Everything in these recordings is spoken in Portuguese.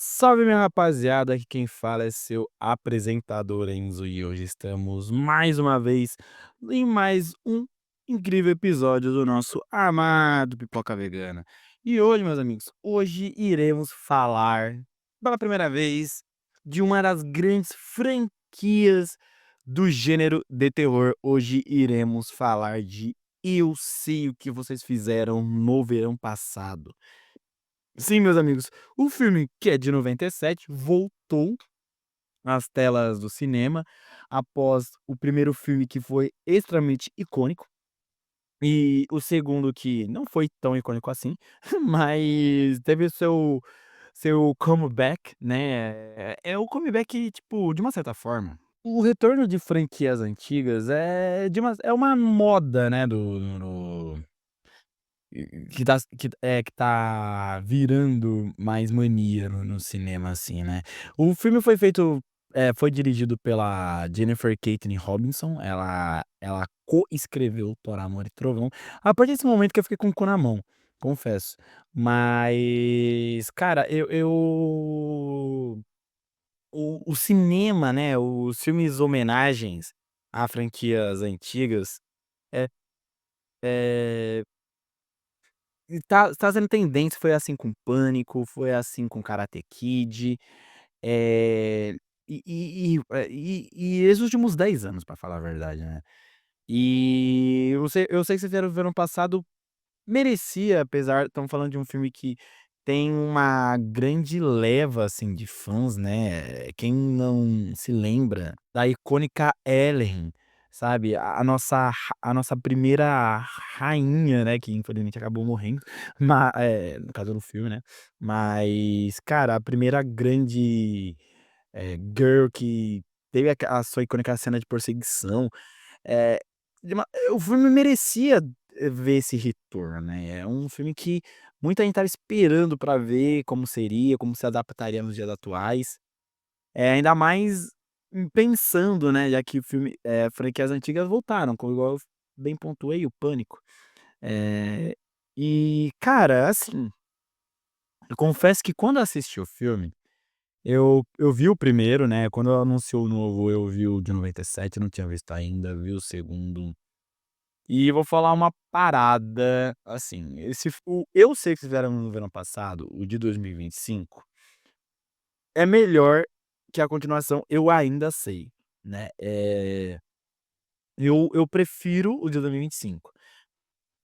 Salve, minha rapaziada, aqui quem fala é seu apresentador Enzo e hoje estamos mais uma vez em mais um incrível episódio do nosso amado Pipoca Vegana. E hoje, meus amigos, hoje iremos falar pela primeira vez de uma das grandes franquias do gênero de terror. Hoje iremos falar de Eu Sei o que Vocês Fizeram no Verão Passado. Sim, meus amigos, o filme, que é de 97, voltou às telas do cinema após o primeiro filme que foi extremamente icônico e o segundo que não foi tão icônico assim, mas teve o seu comeback, né, é o comeback, tipo, de uma certa forma. O retorno de franquias antigas é uma moda, né, que tá virando mais mania no cinema, assim, né. O filme foi dirigido pela Jennifer Kaytin Robinson, ela coescreveu Thor: Amor e Trovão. A partir desse momento que eu fiquei com o cu na mão, confesso. Mas, cara, o cinema, né, os filmes homenagens a franquias antigas, é é e tá sendo tendência, foi assim com Pânico, foi assim com Karate Kid, eh, e esses últimos 10 anos, pra falar a verdade, né. E eu sei que vocês viram ver ano passado, merecia, apesar estamos falando de um filme que tem uma grande leva, assim, de fãs, né, quem não se lembra da icônica Ellen, sabe, a nossa primeira rainha, né, que infelizmente acabou morrendo, no caso do filme, né, mas, cara, a primeira grande, girl que teve a sua icônica cena de perseguição, eh, o filme merecia, ver esse retorno, né, é um filme que muita gente estava esperando pra ver como seria, como se adaptaria nos dias atuais, ainda mais pensando, né, já que o filme franquias antigas voltaram, como igual eu bem pontuei, o Pânico. Eh, e cara, assim, eu confesso que quando eu assisti o filme, eu vi o primeiro, né, quando anunciou o novo, eu vi o de 97, eu não tinha visto ainda, vi o segundo. E vou falar uma parada, assim, esse f o Eu Sei que Fizeram no Verão Passado, o de 2025, é melhor que a continuação Eu Ainda Sei, né, eu prefiro o de 2025,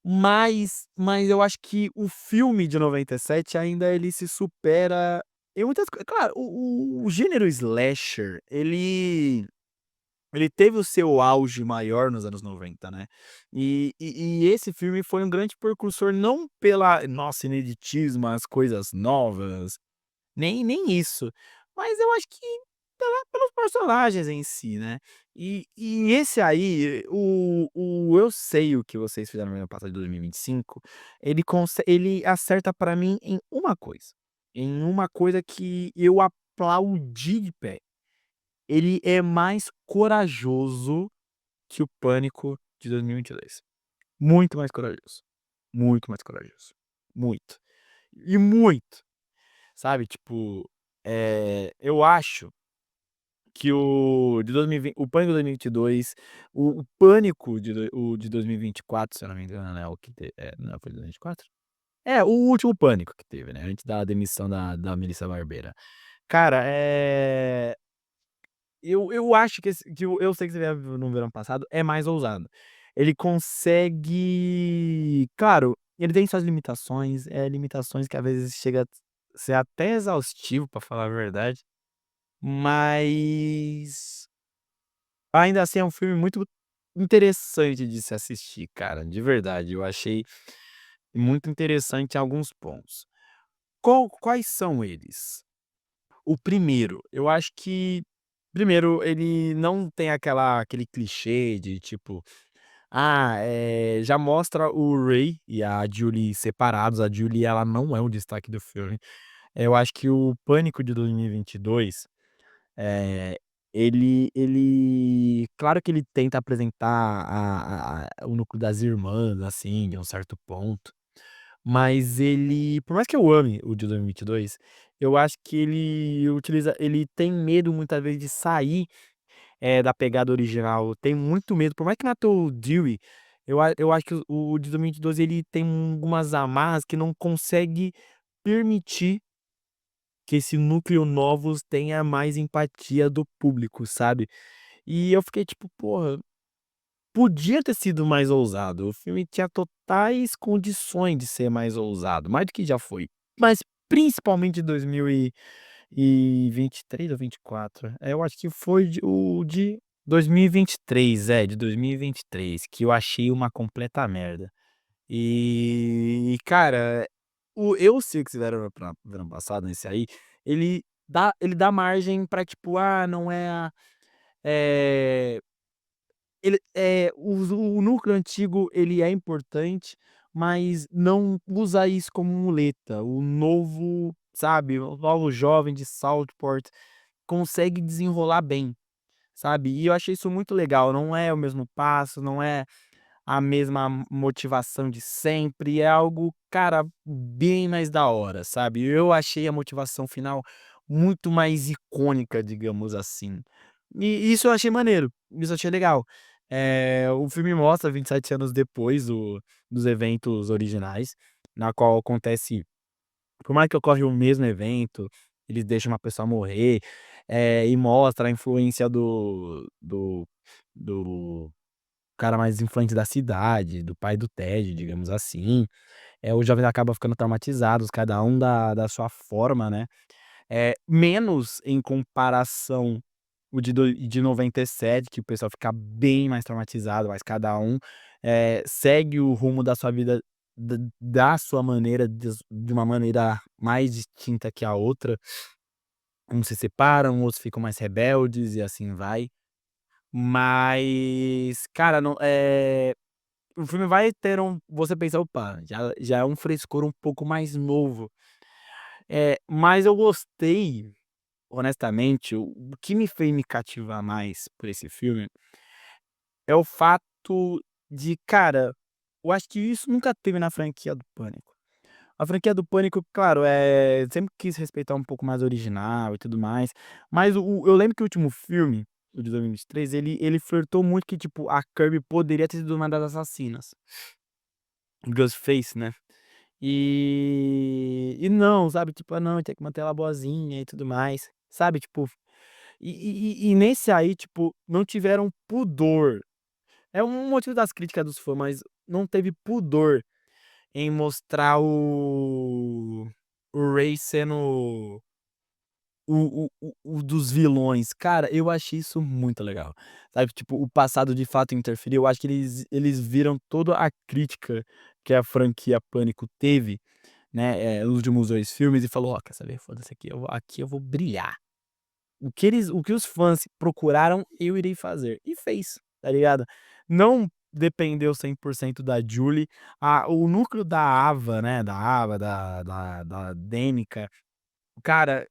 mas eu acho que o filme de 97 ainda ele se supera em muitas coi claro, o gênero slasher, ele teve o seu auge maior nos anos 90, né. E esse filme foi um grande precursor não pela nossa, ineditismo, as coisas novas, nem isso, mas eu acho que pelos personagens em si, né. E esse aí, o Eu Sei o que Vocês Fizeram no Ano Passado de 2025, ele acerta pra mim em uma coisa que eu aplaudi de pé. Ele é mais corajoso que o Pânico de 2022. Muito mais corajoso. Muito mais corajoso. Muito. E muito, sabe, tipo, eu acho que o Pânico de 2022, o Pânico de 2024, se eu não me engano, né, o que não foi 2024? É, o último Pânico que teve, né, antes da demissão da Melissa Barbeira. Cara, eu acho que o Eu Sei que Você Vive no Verão Passado é mais ousado. Ele consegue, claro, ele tem suas limitações, limitações que às vezes chega a ser até exaustivo, pra falar a verdade, mas ainda assim é um filme muito interessante de se assistir, cara, de verdade, eu achei muito interessante em alguns pontos. Quais são eles? O primeiro, eu acho que primeiro, ele não tem aquele clichê de tipo, já mostra o Ray e a Julie separados, a Julie ela não é o destaque do filme. Eu acho que o Pânico de 2022, eh, ele claro que ele tenta apresentar o núcleo das irmãs, assim, de um certo ponto, mas ele por mais que eu ame o de 2022, eu acho que ele tem medo muitas vezes de sair, da pegada original, tem muito medo, por mais que Naruto Dewey, eu acho que o de 2022 ele tem algumas amarras que não consegue permitir que esse núcleo novos tenha mais empatia do público, sabe. E eu fiquei tipo: "Porra, podia ter sido mais ousado, o filme tinha totais condições de ser mais ousado, mais do que já foi". Mas principalmente 2023 ou 24? Eu acho que foi o de 2023, de 2023, que eu achei uma completa merda. Cara, o eu sei o que fizeram no ano passado, nesse aí, ele dá margem pra tipo, não é eh, o núcleo antigo ele é importante, mas não usa isso como muleta. O novo, sabe, o novo jovem de Southport consegue desenrolar bem, sabe. E eu achei isso muito legal, não é o mesmo passo, não é a mesma motivação de sempre, é algo, cara, bem mais da hora, sabe. Eu achei a motivação final muito mais icônica, digamos assim. E isso eu achei maneiro, isso eu achei legal. O filme mostra 27 anos depois dos eventos originais, na qual acontece por mais que ocorre o mesmo evento, eles deixam uma pessoa morrer, e mostra a influência do cara mais influente da cidade, do pai do Ted, digamos assim. Os jovens acabam ficando traumatizados, cada um da sua forma, né. Menos em comparação o de 97, que o pessoal fica bem mais traumatizado, mas cada um, segue o rumo da sua vida da sua maneira, de uma maneira mais distinta que a outra. Uns se separam, outros ficam mais rebeldes e assim vai. Mas, cara, não o filme vai ter você pensa: "Opa, já é um frescor um pouco mais novo". Mas eu gostei, honestamente, o que me fez me cativar mais por esse filme, é o fato de, cara, eu acho que isso nunca teve na franquia do Pânico. A franquia do Pânico, claro, sempre quis respeitar um pouco mais o original e tudo mais, mas eu lembro que o último filme, o de 2023, ele flertou muito que, tipo, a Kirby poderia ter sido uma das assassinas, Ghostface, né. E não, sabe, tipo, não, tem que manter ela boazinha e tudo mais, sabe, tipo, nesse aí, tipo, não tiveram pudor. É um motivo das críticas dos fãs, mas não teve pudor em mostrar o Ray sendo o dos vilões. Cara, eu achei isso muito legal, sabe, tipo, o passado de fato interferiu, eu acho que eles viram toda a crítica que a franquia Pânico teve, né, nos últimos 2 filmes e falou: "Ó, quer saber? Foda-se, aqui eu vou brilhar. O que os fãs procuraram, eu irei fazer", e fez, tá ligado. Não dependeu 100% da Julie, o núcleo da Ava, né, da Danica, cara,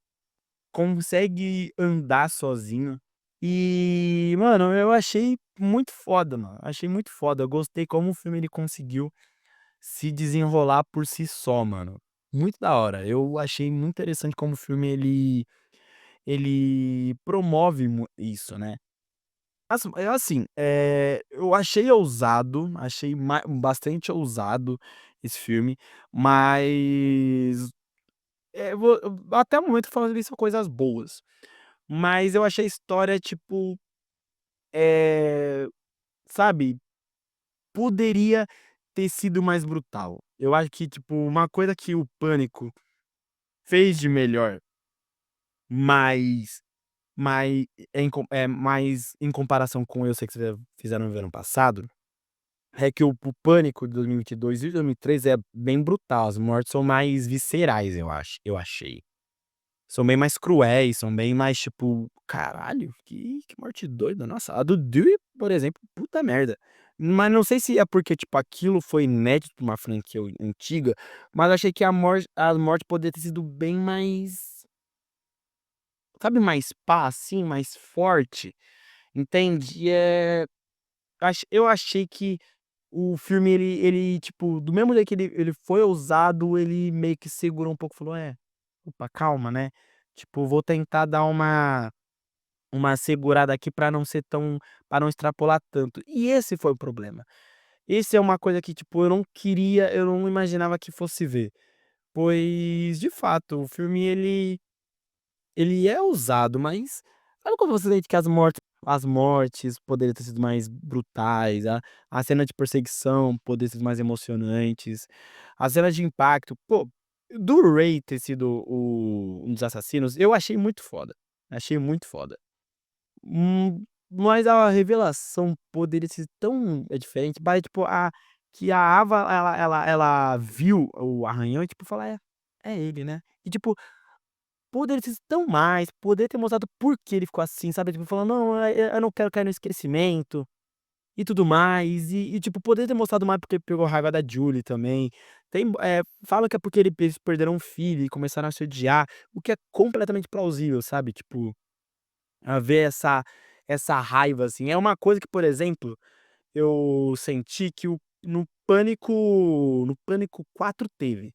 consegue andar sozinho. E, mano, eu achei muito foda, mano, achei muito foda, eu gostei como o filme ele conseguiu se desenrolar por si só, mano. Muito da hora, eu achei muito interessante como o filme ele promove isso, né. Assim, eu achei ousado, achei bastante ousado esse filme, mas, até o momento eu falando isso são coisas boas, mas eu achei a história, tipo, eh, sabe, poderia ter sido mais brutal. Eu acho que, tipo, uma coisa que o Pânico fez de melhor, mas mas em comparação com Eu Sei Que Você Fizeram no Ano Passado, é que o Pânico de 2022 e 2023 é bem brutal, as mortes são mais viscerais, eu achei. São bem mais cruéis, são bem mais tipo: "Caralho, que morte doida, nossa". A do Dewey, por exemplo, puta merda. Mas não sei se é porque, tipo, aquilo foi inédito pra uma franquia antiga, mas achei que a morte poderia ter sido bem mais, sabe, mais pá, assim, mais forte, entende? Eu achei que o filme ele, tipo, do mesmo jeito que ele foi ousado, ele meio que segurou um pouco, falou: "É, opa, calma, né, tipo, vou tentar dar uma segurada aqui pra não ser tão pra não extrapolar tanto". E esse foi o problema. Esse é uma coisa que, tipo, eu não imaginava que fosse ver, pois, de fato, o filme ele é ousado, mas sabe quando você sente que as mortes poderiam ter sido mais brutais, a cena de perseguição poderia ser mais emocionantes, a cena de impacto, pô, do Ray ter sido um dos assassinos, eu achei muito foda. Mas a revelação poderia ser tão, diferente, mas tipo, que a Ava ela viu o arranhão e tipo fala: "É ele, né". E tipo, poderia ter sido tão mais, poderia ter mostrado por que ele ficou assim, sabe, tipo falando: "Não, eu não quero cair no esquecimento", e tudo mais, tipo, poderia ter mostrado mais porque pegou raiva da Julie também. Fala que é porque eles perderam um filho e começaram a se odiar, o que é completamente plausível, sabe, tipo, haver essa raiva, assim. É uma coisa que, por exemplo, eu senti que no Pânico 4 teve,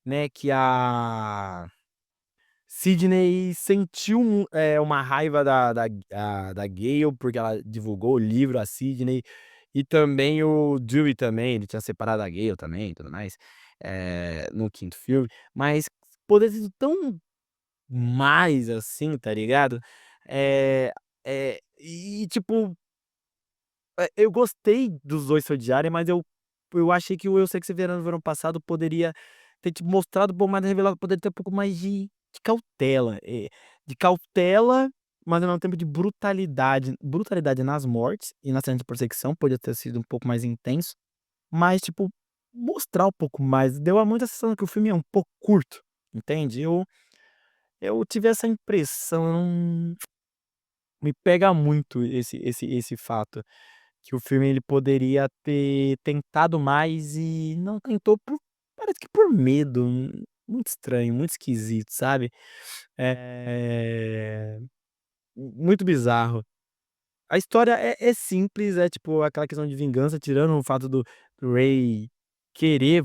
né, que a Sydney sentiu uma raiva da Gale, porque ela divulgou o livro, a Sydney, e também o Dewey também, ele tinha separado a Gale também e tudo mais, no quinto filme, mas poderia ter sido tão mais assim, tá ligado? Eh e tipo, eu gostei dos 2 se odiarem, mas eu achei que o Eu Sei Que Você Verá no Verão Passado poderia ter te mostrado um pouco mais, revelado, poderia ter um pouco mais de cautela, mas ao mesmo tempo de brutalidade nas mortes e na cena de perseguição, podia ter sido um pouco mais intenso, mas tipo, mostrar um pouco mais, deu a muita sensação que o filme é um pouco curto, entende? Eu tive essa impressão, me pega muito esse fato. Que o filme ele poderia ter tentado mais e não tentou parece que por medo, muito estranho, muito esquisito, sabe. Muito bizarro. A história é simples, é tipo aquela questão de vingança, tirando o fato do Ray querer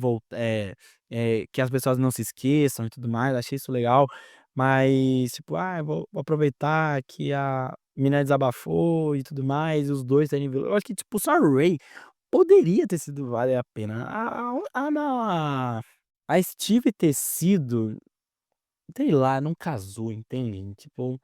que as pessoas não se esqueçam e tudo mais, achei isso legal, mas tipo: "Ah, eu vou aproveitar que a mina desabafou e tudo mais, e os 2 terem vilão", eu acho que tipo só o Ray poderia ter sido vale a pena. A Steve ter sido, sei lá, não casou, entende? Tipo,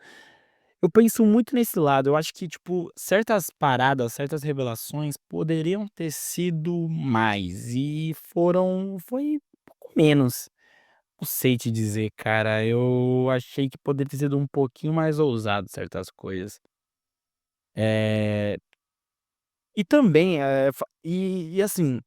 eu penso muito nesse lado, eu acho que, tipo, certas paradas, certas revelações poderiam ter sido mais e foi um pouco menos. Não sei te dizer, cara, eu achei que poderia ter sido um pouquinho mais ousado certas coisas. Eh, e também, assim,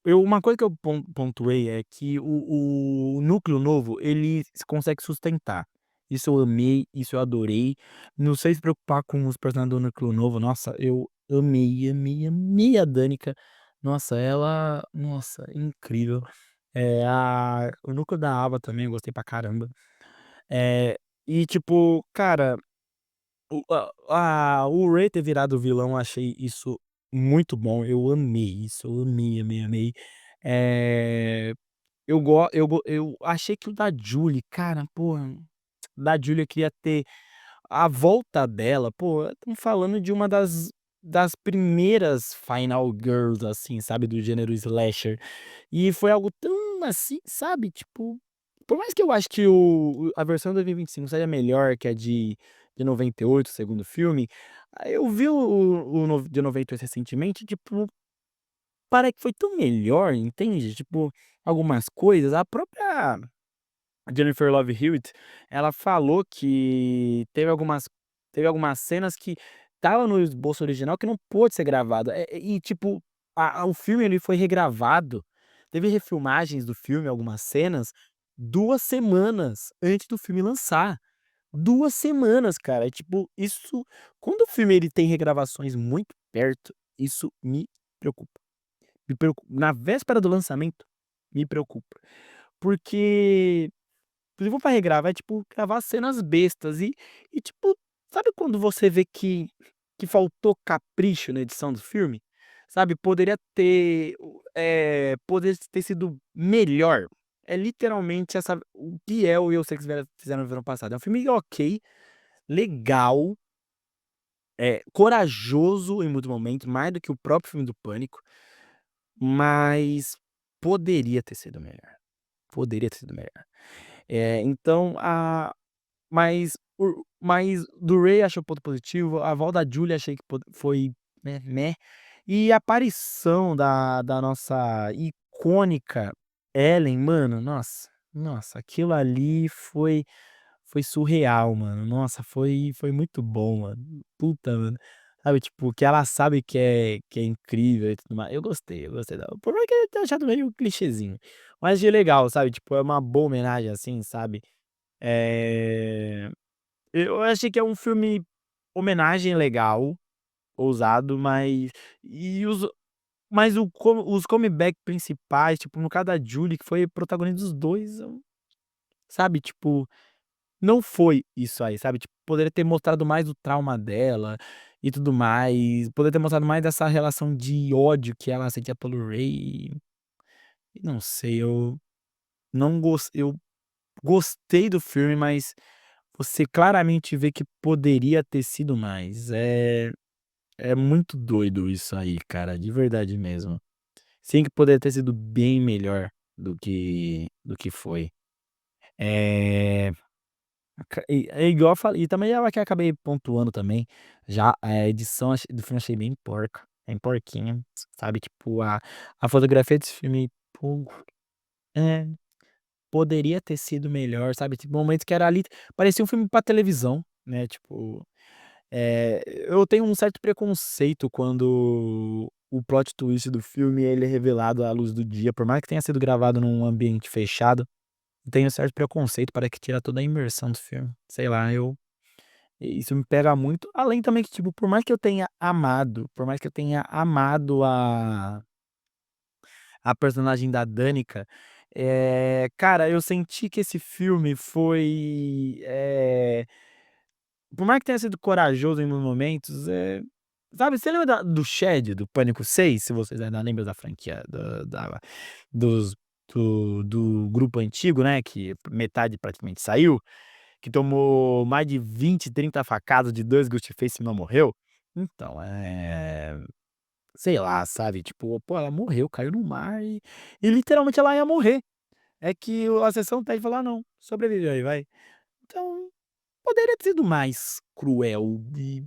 uma coisa que eu pontuei é que o núcleo novo, ele consegue sustentar. Isso eu amei, isso eu adorei. Não sei se preocupar com os personagens do núcleo novo, nossa, eu amei, amei, amei a Danica. Nossa, ela nossa, incrível. O núcleo da Ava também eu gostei pra caramba. E tipo, cara, o Ray ter virado vilão, eu achei isso muito bom, eu amei isso, eu amei, amei, amei. Eh, eu achei que o da Julie, cara, pô, da Julie eu queria ter a volta dela, pô, estamos falando de uma das primeiras final girls, assim, sabe, do gênero slasher. E foi algo tão assim, sabe, tipo, por mais que eu acho que a versão de 2025 seja melhor que a de 98, o segundo filme, eu vi o no de 98 recentemente, tipo, parece que foi tão melhor, entende? Tipo, algumas coisas, a própria Jennifer Love Hewitt, ela falou que teve algumas cenas que estavam no esboço original que não pôde ser gravado, e tipo, o filme ele foi regravado, teve refilmagens do filme, algumas cenas, 2 semanas antes do filme lançar. 2 semanas, cara, tipo, isso quando o filme ele tem regravações muito perto, isso me preocupa. Na véspera do lançamento, me preocupa, porque se for pra regravar, é tipo, gravar cenas bestas tipo, sabe quando você vê que faltou capricho na edição do filme? sabe, poderia ter sido melhor. É literalmente essa o que é o Eu, Sei que Fizeram no Verão Passado. É um filme ok, legal, corajoso em muitos momentos, mais do que o próprio filme do Pânico, mas poderia ter sido melhor, poderia ter sido melhor. Então mas do Ray achei o ponto positivo, a volta da Julie achei que foi meh, e a aparição da nossa icônica Ellen, mano, nossa, aquilo ali foi surreal, mano. Nossa, foi muito bom, mano. Puta, mano. Sabe, tipo, que ela sabe que é incrível e tudo mais. Eu gostei dela. Por mais que eu tenha achado meio clichêzinho, mas achei legal, sabe, tipo, é uma boa homenagem, assim, sabe. Eh, eu achei que é um filme homenagem legal, ousado, e os os comeback principais, tipo, no caso da Julie, que foi protagonista dos 2, sabe, tipo, não foi isso aí, sabe, tipo, poderia ter mostrado mais o trauma dela e tudo mais, poderia ter mostrado mais dessa relação de ódio que ela sentia pelo Ray, e não sei, eu gostei do filme, mas você claramente vê que poderia ter sido mais. É muito doido isso aí, cara, de verdade mesmo. Sim, que poderia ter sido bem melhor do que foi. Eh, é igual eu falei, e também é que eu acabei pontuando também, já a edição do filme achei bem porca, bem porquinha, sabe, tipo, a fotografia desse filme, pô, é, poderia ter sido melhor, sabe, tipo, momentos que era ali parecia um filme pra televisão, né, tipo, eu tenho um certo preconceito quando o plot twist do filme ele é revelado à luz do dia, por mais que tenha sido gravado num ambiente fechado, eu tenho um certo preconceito, para que tira toda a imersão do filme. Sei lá, isso me pega muito, além também que, tipo, por mais que eu tenha amado a personagem da Danica, cara, eu senti que esse filme foi, por mais que tenha sido corajoso em alguns momentos, sabe, você lembra do Shed, do Pânico 6? Se vocês ainda lembram da franquia dos do grupo antigo, né, que metade praticamente saiu, que tomou mais de 20, 30 facadas de 2 Ghostface e não morreu? Então, sei lá, sabe, tipo, pô, ela morreu, caiu no mar e literalmente ela ia morrer. É que a sessão técnica falou: "Ah não, sobrevive aí, vai". Então, poderia ter sido mais cruel e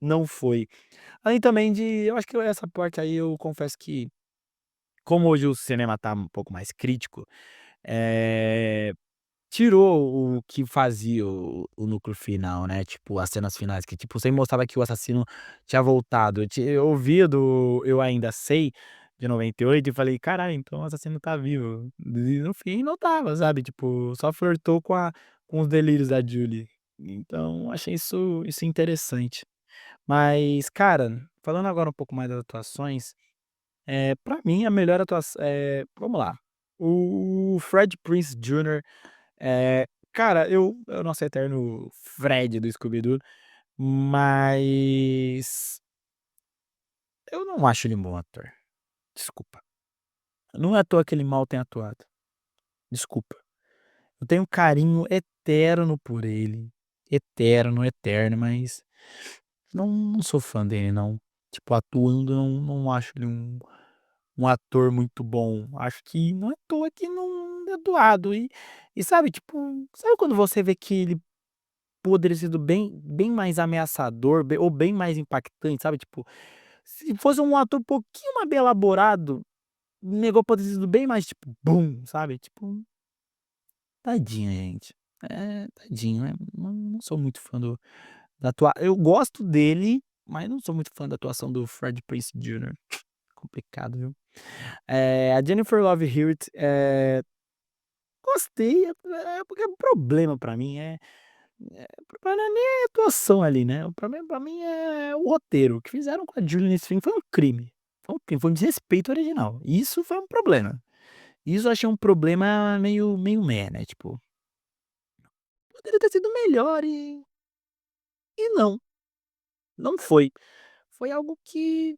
não foi. Além também de eu acho que essa parte aí eu confesso que, como hoje o cinema tá um pouco mais crítico, eh, tirou o que fazia o núcleo final, né, tipo, as cenas finais que, tipo, sempre mostrava que o assassino tinha voltado. Eu ouvia do Eu Ainda Sei, de 98 e falei: "Caralho, então o assassino tá vivo". E no fim não estava, sabe, tipo, só flertou com os delírios da Julie. Então achei isso interessante. Mas, cara, falando agora um pouco mais das atuações, pra mim a melhor atuação vamos lá, o Fred Prinze Jr., cara, eu é o nosso eterno Fred do Scooby-Doo, mas eu não acho ele um bom ator, desculpa. Não é à toa que ele mal tem atuado, desculpa. Eu tenho um carinho eterno por ele, eterno, eterno, mas não sou fã dele não. Tipo, atuando não acho ele um ator muito bom. Acho que não é à toa que não é doado e sabe, tipo, sabe quando você vê que ele poderia sido bem mais ameaçador, ou bem mais impactante, sabe, tipo, se fosse um ator um pouquinho mais bem elaborado, o negócio poderia ter sido bem mais, tipo, bum, sabe, tipo, tadinho, gente. Tadinho, né, não sou muito fã eu gosto dele, mas não sou muito fã da atuação do Fred Prinze Jr. Complicado, viu. A Jennifer Love Hewitt, gostei, porque o problema pra mim o problema não é nem a atuação ali, né, o problema pra mim é o roteiro. O que fizeram com a Julie nesse filme foi um crime. Foi um crime, foi um desrespeito ao original. Isso foi um problema. Isso eu achei um problema meio meh, né, tipo, poderia ter sido melhor e não, não foi. Foi algo que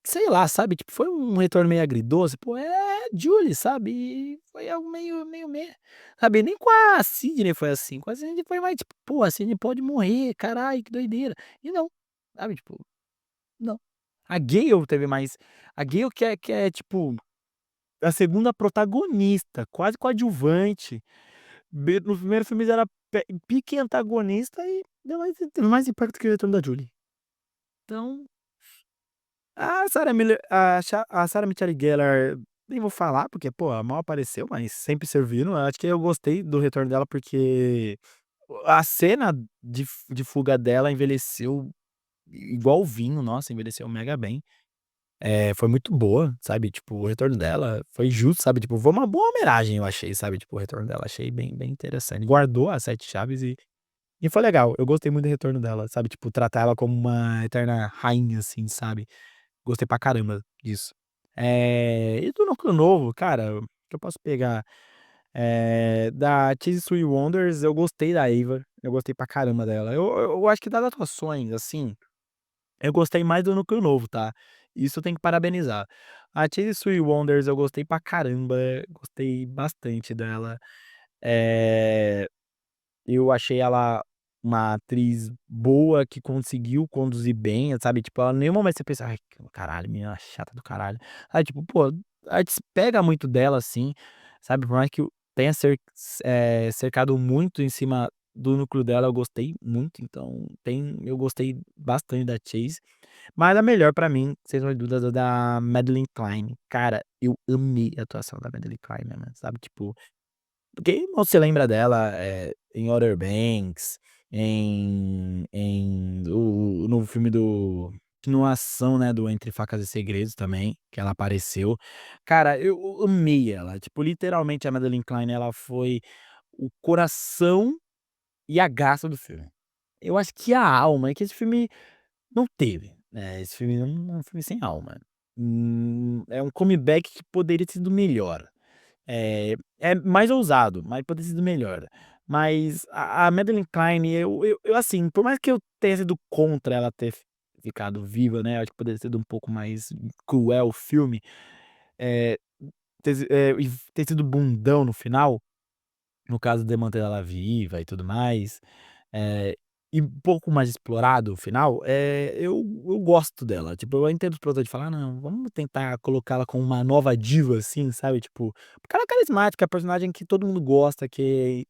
sei lá, sabe, tipo, foi um retorno meio agridoce, pô, é Julie, sabe, e foi algo meio meh, sabe, nem com a Sydney foi assim, com a Sydney foi mais tipo: "Pô, a Sydney pode morrer, caralho, que doideira", e não, sabe, tipo, não. A Gale teve mais a Gale que é, tipo, a segunda protagonista, quase coadjuvante, nos primeiros filmes era pique antagonista e deu mais teve mais impacto que o retorno da Julie. Então a Sarah Michelle Gellar, nem vou falar, porque, pô, ela mal apareceu, mas sempre servindo. Eu acho que eu gostei do retorno dela, porque a cena de fuga dela envelheceu igual vinho, nossa, envelheceu mega bem. Foi muito boa, sabe, tipo, o retorno dela foi justo, sabe, tipo, foi uma boa homenagem, eu achei, sabe, tipo, o retorno dela, achei bem interessante. Guardou as 7 chaves e foi legal, eu gostei muito do retorno dela, sabe, tipo, tratar ela como uma eterna rainha, assim, sabe. Gostei pra caramba disso. E do Núcleo Novo, cara, o que eu posso pegar? Da Cheese Sweet Wonders, eu gostei da Ava, eu gostei pra caramba dela. Eu acho que das atuações, assim, eu gostei mais do Núcleo Novo, tá. Isso eu tenho que parabenizar. A Cheese Sweet Wonders eu gostei pra caramba, gostei bastante dela. Eh eu achei ela uma atriz boa que conseguiu conduzir bem, sabe, tipo, ela em nenhum momento você pensa: "Ai, caralho, menina chata do caralho". Aí, tipo, pô, a gente se pega muito dela, assim, sabe, por mais que tenha cercado muito em cima do núcleo dela, eu gostei muito, então eu gostei bastante da Chase, mas a melhor pra mim, sem sombra de dúvidas, é da Madeline Klein. Cara, eu amei a atuação da Madeline Klein, mano, sabe, tipo quem não se lembra dela, em Outer Banks, o no filme do continuação, né, do Entre Facas e Segredos também, que ela apareceu. Cara, eu amei ela, tipo, literalmente a Madeline Klein, ela foi o coração e a graça do filme. Eu acho que a alma é que esse filme não teve, né, esse filme é um filme sem alma. É um comeback que poderia ter sido melhor. É mais ousado, mas poderia ter sido melhor. Mas a Madeline Klein, eu assim, por mais que eu tenha sido contra ela ter ficado viva, né, acho que poderia ter sido um pouco mais cruel o filme, eh, e ter sido bundão no final, no caso de manter ela viva e tudo mais, eh, e um pouco mais explorado o final, eu gosto dela, tipo, eu entendo os produtores de falar: "Não, vamos tentar colocá-la como uma nova diva, assim", sabe, tipo, porque ela é carismática, é personagem que todo mundo gosta, que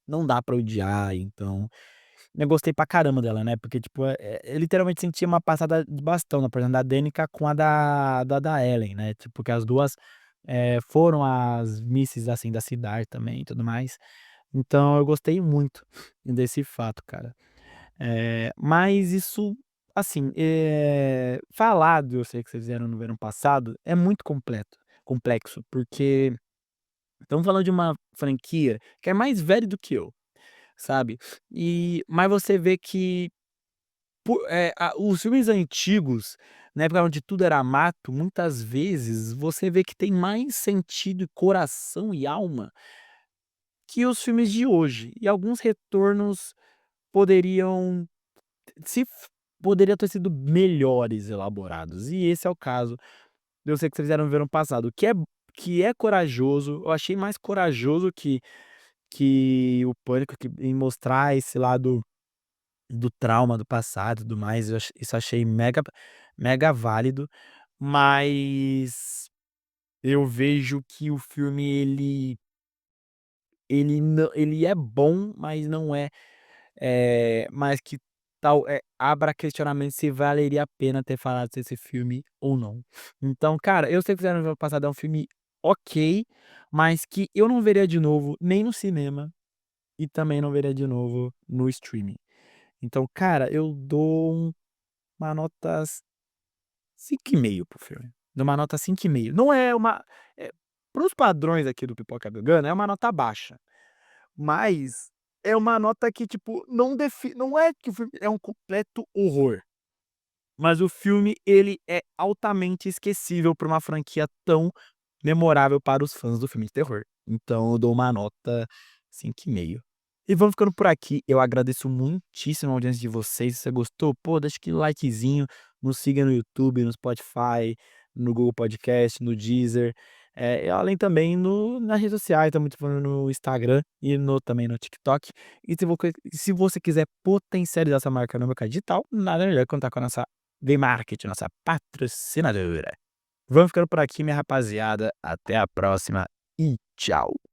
não dá pra odiar, então eu gostei pra caramba dela, né, porque, tipo, eu literalmente senti uma passada de bastão na personagem da Danica com a da Ellen, né, tipo, porque as 2 foram as misses, assim, da cidade também e tudo mais. Então eu gostei muito desse fato, cara. Mas isso, assim, falado, eu sei que vocês fizeram no verão passado, é muito complexo, porque estamos falando de uma franquia que é mais velha do que eu, sabe. Mas você vê que os filmes antigos, na época onde tudo era mato, muitas vezes você vê que tem mais sentido, coração e alma que os filmes de hoje. E alguns retornos poderiam se f poderiam ter sido melhores elaborados, e esse é o caso. Eu sei que vocês fizeram no verão passado, o que é corajoso, eu achei mais corajoso que o Pânico, que em mostrar esse lado do trauma do passado e tudo mais, isso achei mega válido, mas eu vejo que o filme ele é bom, mas não é, mas que abra questionamento se valeria a pena ter falado desse filme ou não. Então, cara, eu sei que Fizeram no Ano Passado é um filme ok, mas que eu não veria de novo nem no cinema e também não veria de novo no streaming. Então, cara, eu dou uma nota 5,5 pro filme. Dou uma nota 5,5. Não é uma para os padrões aqui do Pipoca Bergana, é uma nota baixa. Mas é uma nota que, tipo, não é que o filme é um completo horror, mas o filme, ele é altamente esquecível pra uma franquia tão memorável para os fãs do filme de terror. Então eu dou uma nota 5,5. E vamos ficando por aqui, eu agradeço muitíssimo a audiência de vocês, se você gostou, pô, deixa aquele likezinho, nos siga no YouTube, no Spotify, no Google Podcast, no Deezer, e além também no nas redes sociais, estamos disponível no Instagram e também no TikTok. E se você quiser potencializar essa marca no mercado digital, nada melhor que contar com a nossa Vmarket, nossa patrocinadora. Vamos ficando por aqui, minha rapaziada. Até a próxima e tchau.